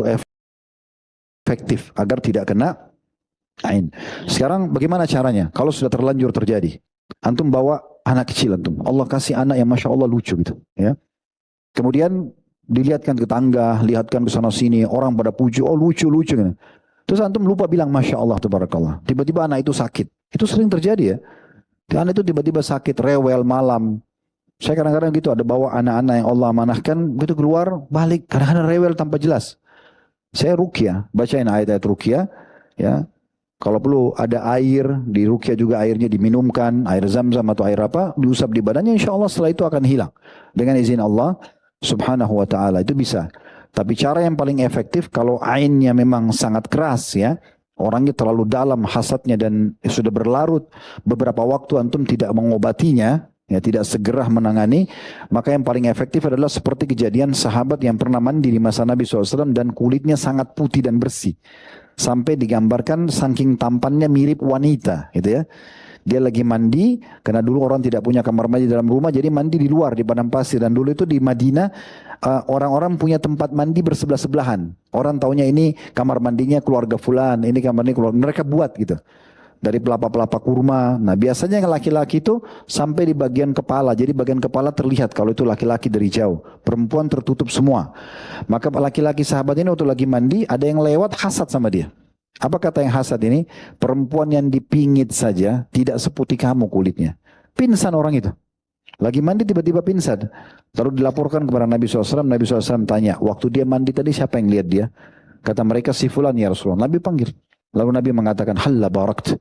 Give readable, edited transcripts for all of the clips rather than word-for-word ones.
efektif agar tidak kena ain. Sekarang bagaimana caranya? Kalau sudah terlanjur terjadi, antum bawa anak kecil antum. Allah kasih anak yang masya Allah lucu gitu, ya. Kemudian dilihatkan ke tangga, lihatkan ke sana sini, orang pada puji, oh lucu lucu. Gitu. Terus antum lupa bilang masya Allah tabarakallah. Tiba-tiba anak itu sakit. Itu sering terjadi ya. Anak itu tiba-tiba sakit, rewel malam. Saya kadang-kadang gitu ada bawa anak-anak yang Allah amanahkan, begitu keluar balik kadang-kadang rewel tanpa jelas. Saya ruqyah, bacain ayat-ayat ruqyah, ya. Kalau perlu ada air, di ruqyah juga airnya diminumkan, air zam-zam atau air apa, diusap di badannya, insya Allah setelah itu akan hilang. Dengan izin Allah subhanahu wa ta'ala, itu bisa. Tapi cara yang paling efektif, kalau ainnya memang sangat keras ya, orangnya terlalu dalam hasadnya dan sudah berlarut, beberapa waktu antum tidak mengobatinya, ya tidak segera menangani, maka yang paling efektif adalah seperti kejadian sahabat yang pernah mandi di masa Nabi SAW dan kulitnya sangat putih dan bersih. Sampai digambarkan saking tampannya mirip wanita gitu ya. Dia lagi mandi, karena dulu orang tidak punya kamar mandi dalam rumah, jadi mandi di luar, di padang pasir. Dan dulu itu di Madinah, orang-orang punya tempat mandi bersebelah-sebelahan. Orang taunya ini kamar mandinya keluarga fulan, ini kamar ini keluarga, mereka buat gitu. Dari pelapa-pelapa kurma. Nah biasanya yang laki-laki itu sampai di bagian kepala. Jadi bagian kepala terlihat kalau itu laki-laki dari jauh. Perempuan tertutup semua. Maka laki-laki sahabat ini waktu lagi mandi, ada yang lewat hasad sama dia. Apa kata yang hasad ini? Perempuan yang dipingit saja tidak seputih kamu kulitnya. Pingsan orang itu. Lagi mandi tiba-tiba pingsan. Lalu dilaporkan kepada Nabi SAW. Nabi SAW tanya, waktu dia mandi tadi siapa yang lihat dia? Kata mereka si fulan ya Rasulullah. Nabi panggil. Lalu Nabi mengatakan, halla barakt.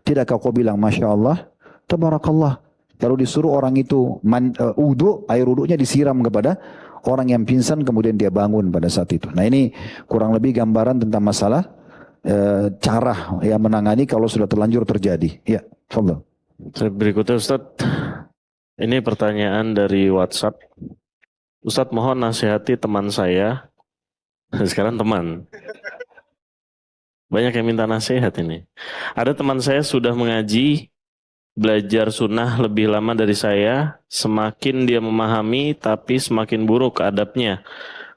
Tidakkah kau bilang Masya Allah, Tabarakallah. Lalu disuruh orang itu wudu, air wudunya disiram kepada orang yang pingsan, kemudian dia bangun pada saat itu. Nah ini kurang lebih gambaran tentang masalah cara yang menangani kalau sudah terlanjur terjadi. Ya, fadhal. Berikutnya Ustadz, ini pertanyaan dari WhatsApp. Ustadz mohon nasihati teman saya, sekarang teman. Banyak yang minta nasihat ini. Ada teman saya sudah mengaji, belajar sunnah lebih lama dari saya. Semakin dia memahami, tapi semakin buruk adabnya.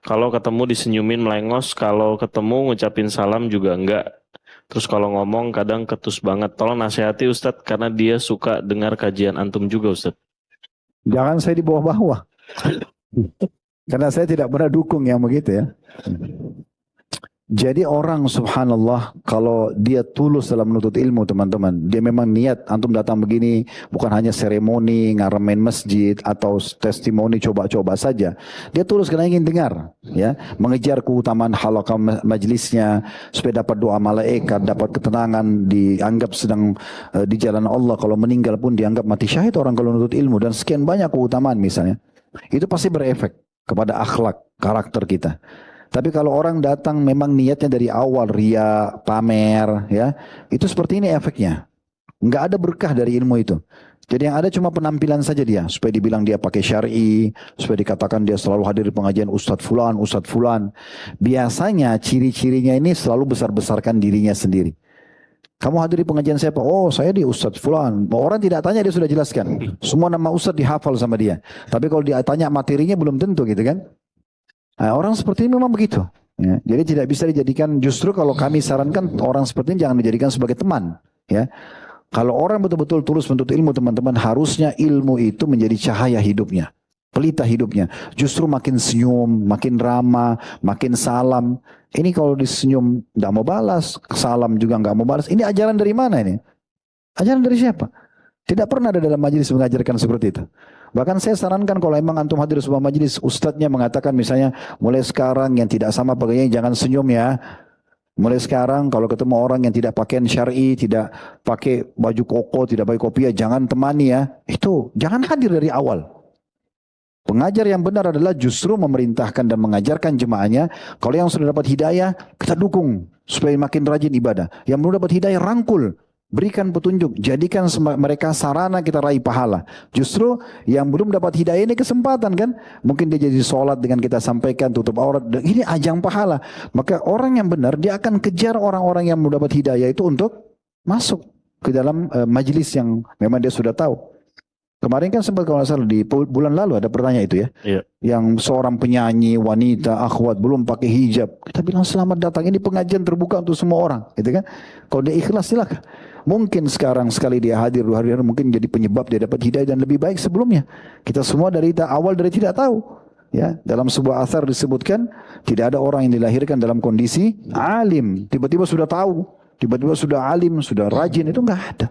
Kalau ketemu disenyumin melengos, kalau ketemu ngucapin salam juga enggak. Terus kalau ngomong kadang ketus banget. Tolong nasihati Ustadz, karena dia suka dengar kajian antum juga Ustadz. Jangan saya di bawah-bawah. Karena saya tidak pernah dukung yang begitu ya. Jadi orang subhanallah kalau dia tulus dalam menuntut ilmu teman-teman, dia memang niat antum datang begini bukan hanya seremoni, ngaremin masjid atau testimoni coba-coba saja. Dia tulus karena ingin dengar, ya, mengejar keutamaan halaqah majlisnya supaya dapat doa malaikat, dapat ketenangan, dianggap sedang di jalan Allah, kalau meninggal pun dianggap mati syahid orang kalau menuntut ilmu dan sekian banyak keutamaan misalnya. Itu pasti berefek kepada akhlak, karakter kita. Tapi kalau orang datang memang niatnya dari awal ria, pamer, ya, itu seperti ini efeknya. Enggak ada berkah dari ilmu itu. Jadi yang ada cuma penampilan saja dia, supaya dibilang dia pakai syar'i, supaya dikatakan dia selalu hadir di pengajian Ustadz Fulan, Ustadz Fulan. Biasanya ciri-cirinya ini selalu besar-besarkan dirinya sendiri. Kamu hadir di pengajian siapa? Oh, saya di Ustadz Fulan. Orang tidak tanya, dia sudah jelaskan. Semua nama Ustadz dihafal sama dia. Tapi kalau dia tanya materinya belum tentu gitu kan. Nah, orang seperti ini memang begitu. Ya, jadi tidak bisa dijadikan, justru kalau kami sarankan orang seperti ini jangan dijadikan sebagai teman. Ya, kalau orang betul-betul tulus menuntut ilmu teman-teman, harusnya ilmu itu menjadi cahaya hidupnya, pelita hidupnya. Justru makin senyum, makin ramah, makin salam. Ini kalau disenyum nggak mau balas, salam juga nggak mau balas. Ini ajaran dari mana ini? Ajaran dari siapa? Tidak pernah ada dalam majelis mengajarkan seperti itu. Bahkan saya sarankan kalau emang antum hadir sebuah majelis, ustadznya mengatakan misalnya, mulai sekarang yang tidak sama pakaiannya jangan senyum ya. Mulai sekarang kalau ketemu orang yang tidak pakaian syar'i, tidak pakai baju koko, tidak pakai kopiah, jangan temani ya. Itu jangan hadir dari awal. Pengajar yang benar adalah justru memerintahkan dan mengajarkan jemaahnya. Kalau yang sudah dapat hidayah, kita dukung supaya makin rajin ibadah. Yang belum dapat hidayah, rangkul. Berikan petunjuk, jadikan mereka sarana kita raih pahala. Justru yang belum dapat hidayah ini kesempatan kan. Mungkin dia jadi sholat dengan kita sampaikan, tutup aurat. Ini ajang pahala. Maka orang yang benar, dia akan kejar orang-orang yang belum dapat hidayah itu untuk masuk ke dalam majelis yang memang dia sudah tahu. Kemarin kan sempat kalau nggak salah di bulan lalu ada pertanyaan itu ya. Iya. Yang seorang penyanyi wanita akhwat belum pakai hijab. Kita bilang selamat datang, ini pengajian terbuka untuk semua orang, gitu kan. Kalau dia ikhlas silakan. Mungkin sekarang sekali dia hadir 2 hari mungkin jadi penyebab dia dapat hidayah dan lebih baik sebelumnya. Kita semua dari awal dari tidak tahu. Ya, dalam sebuah athar disebutkan tidak ada orang yang dilahirkan dalam kondisi alim, tiba-tiba sudah tahu, tiba-tiba sudah alim, sudah rajin, itu enggak ada.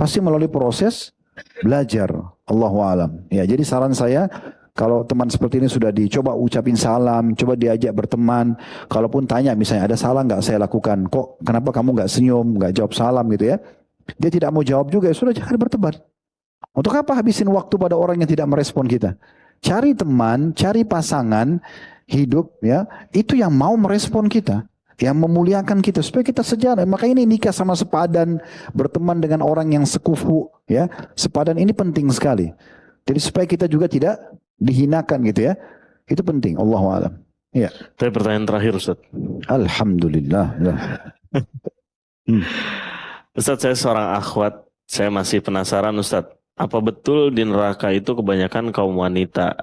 Pasti melalui proses belajar. Allahu alam. Ya, jadi saran saya kalau teman seperti ini sudah dicoba ucapin salam, coba diajak berteman. Kalaupun tanya misalnya ada salah nggak saya lakukan, kok kenapa kamu nggak senyum, nggak jawab salam gitu ya? Dia tidak mau jawab juga, ya sudah jangan berteman. Untuk apa habisin waktu pada orang yang tidak merespon kita? Cari teman, cari pasangan hidup ya, itu yang mau merespon kita, yang memuliakan kita supaya kita sejalan. Maka ini nikah sama sepadan, berteman dengan orang yang sekufu ya. Sepadan ini penting sekali. Jadi supaya kita juga tidak dihinakan gitu ya. Itu penting. Allahu a'lam. Ya. Tapi pertanyaan terakhir Ustaz. Alhamdulillah. Ustaz, saya seorang akhwat. Saya masih penasaran Ustaz. Apa betul di neraka itu kebanyakan kaum wanita?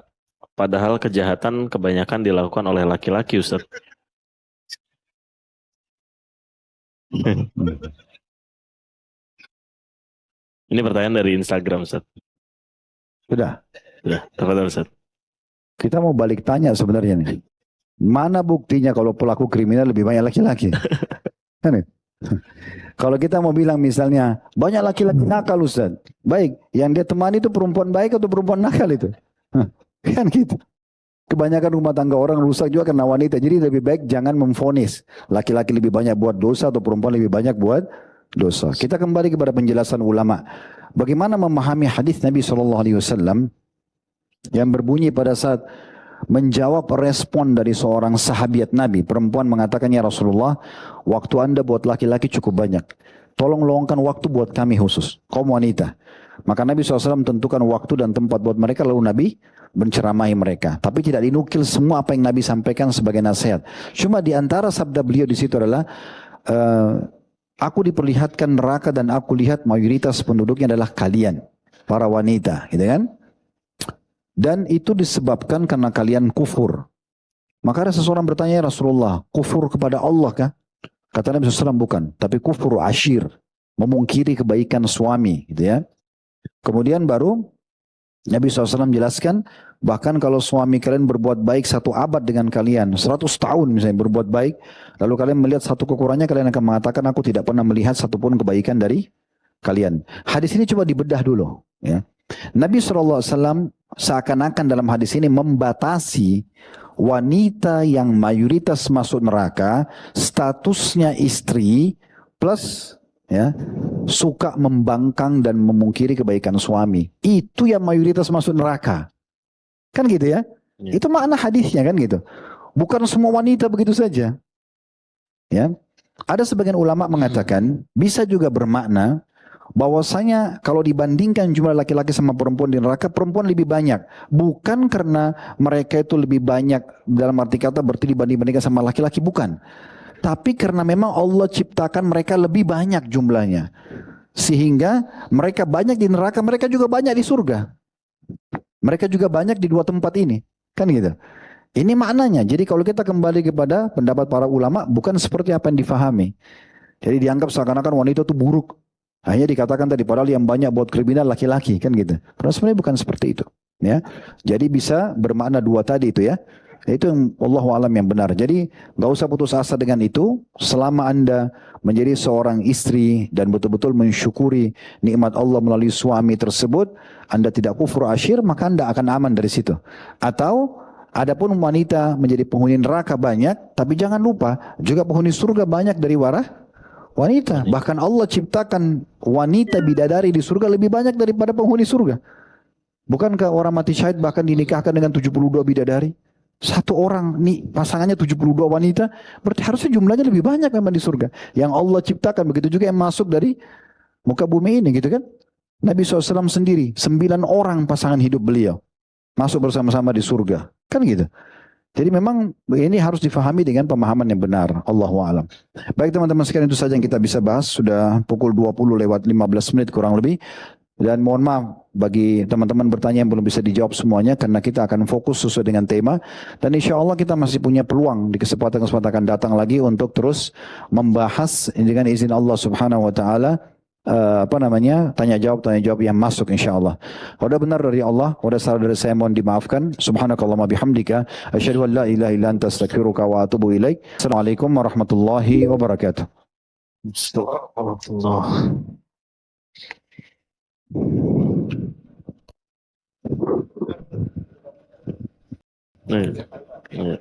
Padahal kejahatan kebanyakan dilakukan oleh laki-laki Ustaz. Ini pertanyaan dari Instagram Ustaz. Sudah. Tafadhol Ustaz. Kita mau balik tanya sebenarnya nih. Mana buktinya kalau pelaku kriminal lebih banyak laki-laki? Kan? Kalau kita mau bilang misalnya banyak laki-laki nakal Ustaz. Baik, yang dia temani itu perempuan baik atau perempuan nakal itu? Kan gitu. Kebanyakan rumah tangga orang rusak juga karena wanita. Jadi lebih baik jangan memvonis laki-laki lebih banyak buat dosa atau perempuan lebih banyak buat dosa. Kita kembali kepada penjelasan ulama. Bagaimana memahami hadis Nabi SAW yang berbunyi pada saat menjawab respon dari seorang sahabiat Nabi. Perempuan mengatakan, ya Rasulullah, waktu Anda buat laki-laki cukup banyak. Tolong luangkan waktu buat kami khusus, kaum wanita. Maka Nabi SAW tentukan waktu dan tempat buat mereka, lalu Nabi menceramahi mereka. Tapi tidak dinukil semua apa yang Nabi sampaikan sebagai nasihat. Cuma di antara sabda beliau di situ adalah, aku diperlihatkan neraka dan aku lihat mayoritas penduduknya adalah kalian, para wanita, gitu kan? Dan itu disebabkan karena kalian kufur. Maka ada seseorang bertanya, ya Rasulullah, kufur kepada Allah kah? Kata Nabi SAW, bukan. Tapi kufur asyir, memungkiri kebaikan suami. Gitu ya. Kemudian baru Nabi SAW jelaskan, bahkan kalau suami kalian berbuat baik 1 abad dengan kalian, 100 tahun misalnya berbuat baik, lalu kalian melihat satu kekurangannya, kalian akan mengatakan, aku tidak pernah melihat satupun kebaikan dari kalian. Hadis ini coba dibedah dulu. Ya. Nabi SAW seakan-akan dalam hadis ini membatasi wanita yang mayoritas masuk neraka, statusnya istri plus ya suka membangkang dan memungkiri kebaikan suami. Itu yang mayoritas masuk neraka. Kan gitu ya? Ya. Itu makna hadisnya kan gitu. Bukan semua wanita begitu saja. Ya. Ada sebagian ulama mengatakan bisa juga bermakna bahwasanya kalau dibandingkan jumlah laki-laki sama perempuan di neraka, perempuan lebih banyak. Bukan karena mereka itu lebih banyak dalam arti kata berarti dibandingkan sama laki-laki, bukan. Tapi karena memang Allah ciptakan mereka lebih banyak jumlahnya. Sehingga mereka banyak di neraka, mereka juga banyak di surga. Mereka juga banyak di 2 tempat ini. Kan gitu. Ini maknanya. Jadi kalau kita kembali kepada pendapat para ulama, bukan seperti apa yang difahami. Jadi dianggap seakan-akan wanita itu buruk. Hanya dikatakan tadi, padahal yang banyak buat kriminal laki-laki, kan gitu. Padahal sebenarnya bukan seperti itu. Ya, jadi bisa bermakna 2 tadi itu ya. Itu yang Allahu a'lam yang benar. Jadi nggak usah putus asa dengan itu. Selama Anda menjadi seorang istri dan betul-betul mensyukuri nikmat Allah melalui suami tersebut, Anda tidak kufur asyir, maka Anda akan aman dari situ. Atau adapun wanita menjadi penghuni neraka banyak, tapi jangan lupa juga penghuni surga banyak dari wanita. Bahkan Allah ciptakan wanita bidadari di surga lebih banyak daripada penghuni surga. Bukankah orang mati syahid bahkan dinikahkan dengan 72 bidadari? Satu orang nih pasangannya 72 wanita, berarti harusnya jumlahnya lebih banyak memang di surga. Yang Allah ciptakan, begitu juga yang masuk dari muka bumi ini gitu kan. Nabi SAW sendiri, 9 orang pasangan hidup beliau masuk bersama-sama di surga. Kan gitu. Jadi memang ini harus difahami dengan pemahaman yang benar. Allahu a'lam. Baik teman-teman sekalian, itu saja yang kita bisa bahas. Sudah pukul 20 lewat 15 menit kurang lebih. Dan mohon maaf bagi teman-teman bertanya yang belum bisa dijawab semuanya, karena kita akan fokus sesuai dengan tema, dan insya Allah kita masih punya peluang di kesempatan-kesempatan akan datang lagi untuk terus membahas dengan izin Allah Subhanahu wa taala tanya jawab yang masuk insya Allah. Kalau benar dari Allah, kalau salah dari saya mohon dimaafkan. Subhanakallahumma bihamdika asyhadu an la ilaha illa anta astaghfiruka wa atubu ilaik. Assalamualaikum warahmatullahi wabarakatuh. Astagfirullah. Nih, nih.